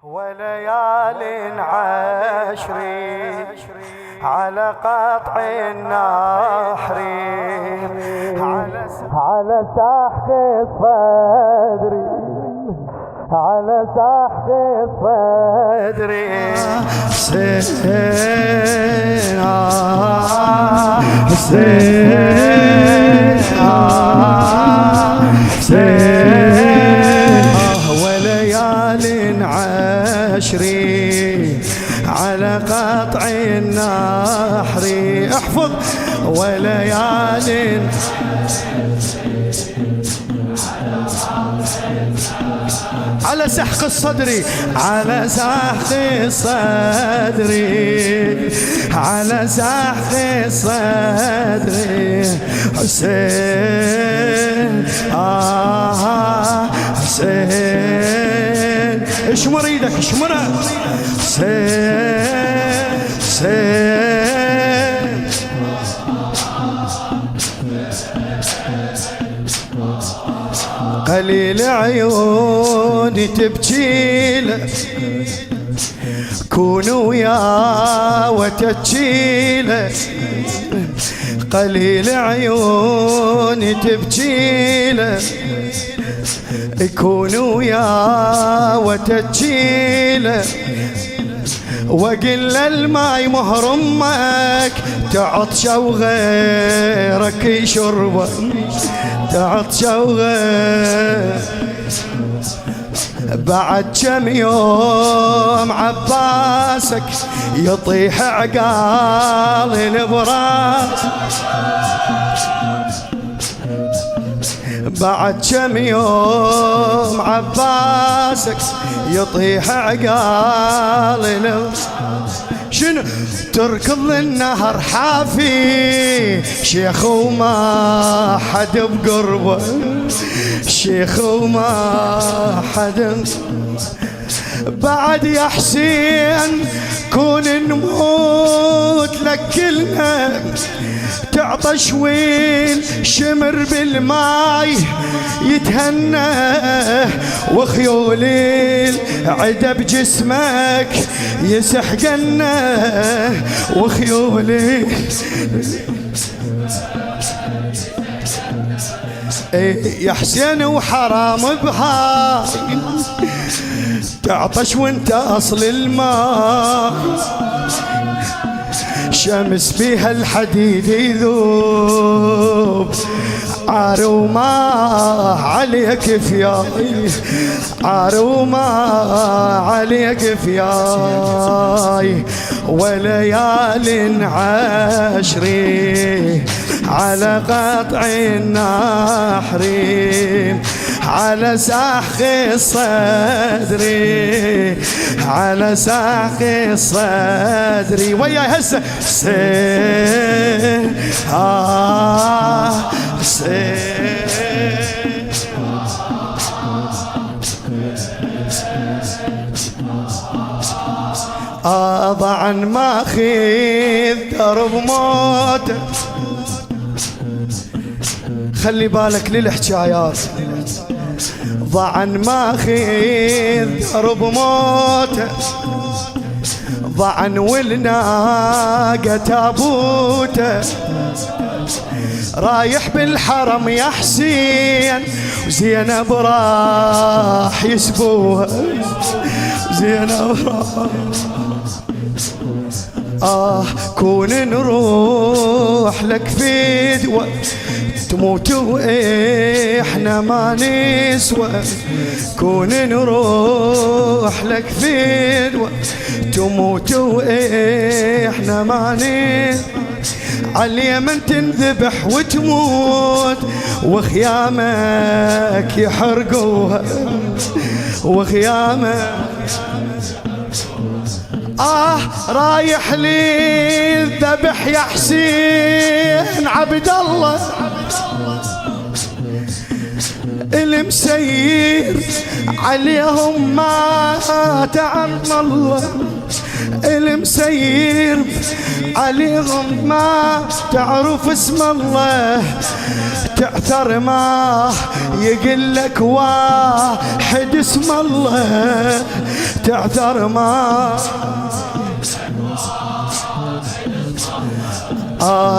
وليال عشري على قطع النحر على سحق الصدر على سحق الصدر حسين حسين حسين وليال عشري على قطع النحر احفظ وليال على سحق الصدر على سحق الصدر على سحق الصدر حسين حسين اشمر ايدك اشمرها حسين حسين قليل عيوني تبكيله كون ويا وتجيله قليل عيوني تبكيله كون ويا وتجيله وقل الماي مهر امك تعطش وغيرك يشربه تعطش وغير بعد كم يوم عباسك يطيح عقال البراق بعد كم يوم عباسك يطيح عقال البراق شنو تركض النهر حافي شيخ وما حد بقربه شيخ وما حد بعد يا حسين كون نموت لك كلنا تعطش وين شمر بالماي يتهنى وخيول العدا بجسمك يسحقنا وخيول يا حسين وحرام بهاي تعطش وانت اصل الماء شمس بيها الحديد يذوب عار وما عليك فياي عار وما عليك فياي وليال عشري على قطع النحر على سحق الصدر على سحق الصدر وياي هسه حسين حسين ضعا ما خذ درب موته خلي بالك للحكايات ضعا ما خذ درب موته ضعا والناقة تابوته رايح بالحرم يا حسين وزينب راح يسبوها زينب راح كون نروح لك فدوة تموت واحنا ما نسوى كون نروح لك فدوة تموت واحنا ما نسوى عاليمن تنذبح وتموت وخيامك يحرقوها وخيامك رايح لي الذبح يا حسين عبد الله المسير عليهم ما تعظم الله المسير عليهم ما تعرف اسم الله تعثر ما يقلك واحد اسم الله تعثر ما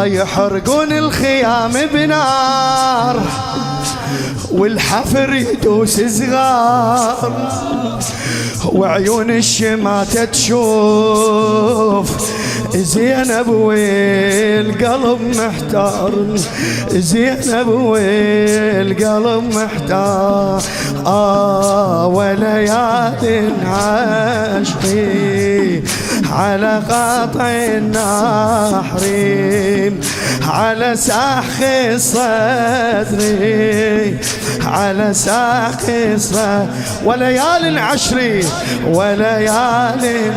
يحرقون الخيام بنار والحفر يدوس صغار وعيون الشماتة تشوف زينب والقلب محتار زينب والقلب محتار وليال عشقي على قطع النحر على ساق صدري على ساق صدري وليال عشري وليال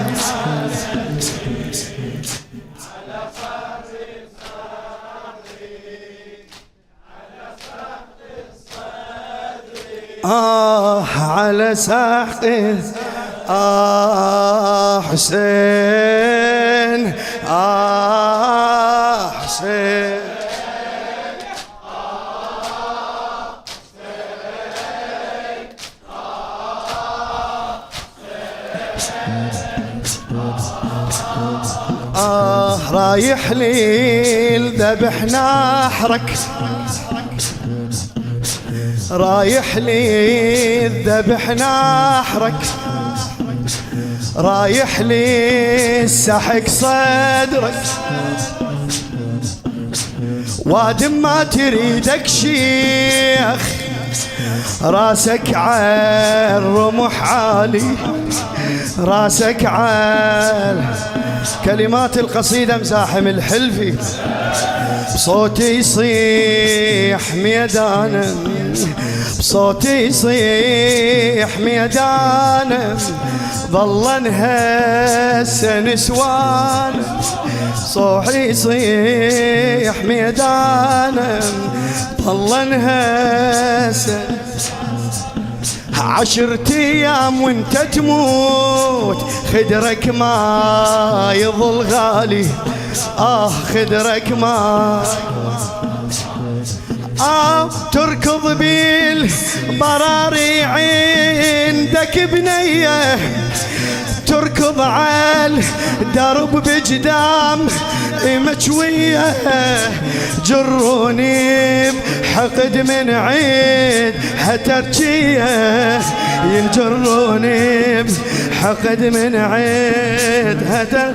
على ساق حسين حسين رايح لي الذبح نحرك رايح لي الذبح نحرك رايح لي السحق صدرك وادم ما تريدك شيخ راسك على الرمح عالي راسك على كلمات القصيدة مزاحم الحلفي بصوتي يصيح ميدانا بصوتي يصيح ميدانا ظل هسه نسوان صوحي يصيح ميدانا ظل هسه 10 أيام وانت تموت خدرك ما يظل غالي خدرك ما تركض بالبراري عندك بنيه تركض على درب بجدام مشوية جروني بحقد من عيد هترجيه ينجروني بحقد من عيد هتر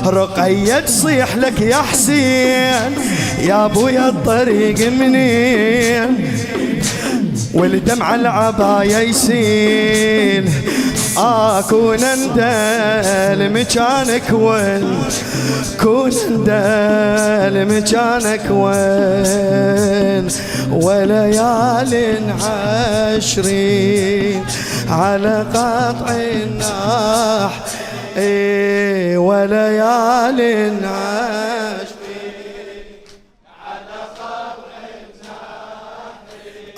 رقية تصيح لك يا حسين يا ابويا الطريق منين والدمع العباية يسيل كون اندل مكانك وين كون اندل مكانك وين وليال عشرين على قطع الناح وليال عشرين على قطع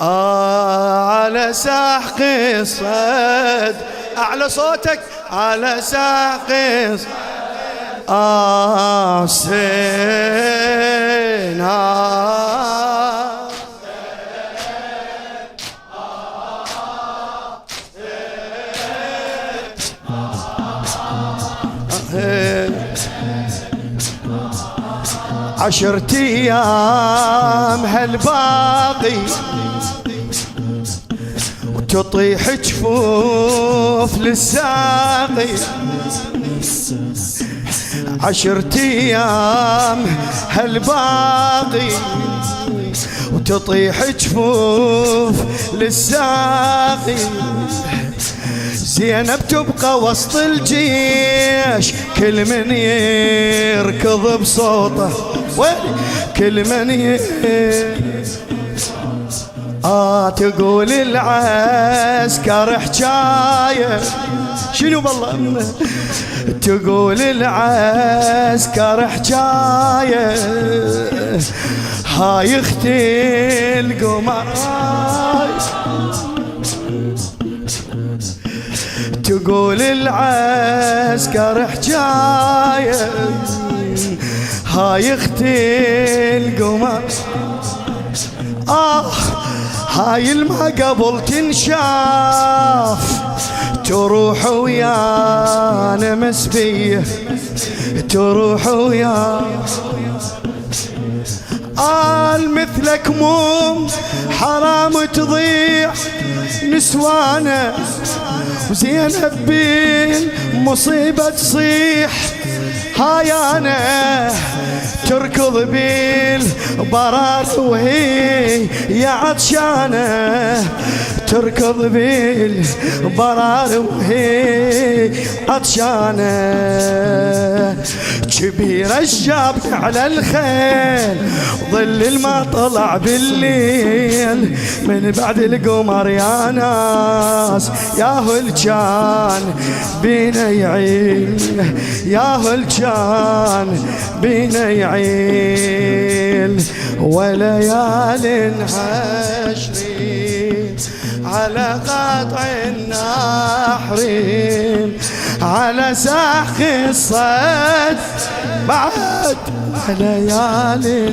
الناح على سحق الصد أعلى صوتك على ساق حسين عشرة أيام هالباقي وتطيح جفوف للساقي 10 أيام هالباقي وتطيح جفوف للساقي زينب تبقى وسط الجيش كل من يركض بصوته كل من تقول العسكر حجاية شنو بالله تقول العسكر حجاية هاي اختي القمر تقول العسكر حجاية هاي اختي القمر هاي الما قبل تنشاف تروح ويانا مسبية تروح ويا قال مثلك مو حرام تضيع نسوانا وزينب بالمصيبة تصيح هاي انا تركض بالبرار وهي يا عطشانة تركض بالبرار وهي عطشانة كبيرة الجاب على الخيل ظل الما طلع بالليل من بعد القمر يا ناس ياهل كان بينا يعيل ياهل كان بينا يعيل وليال عشرين على قطع النحرين على ساق الصد بعد ليال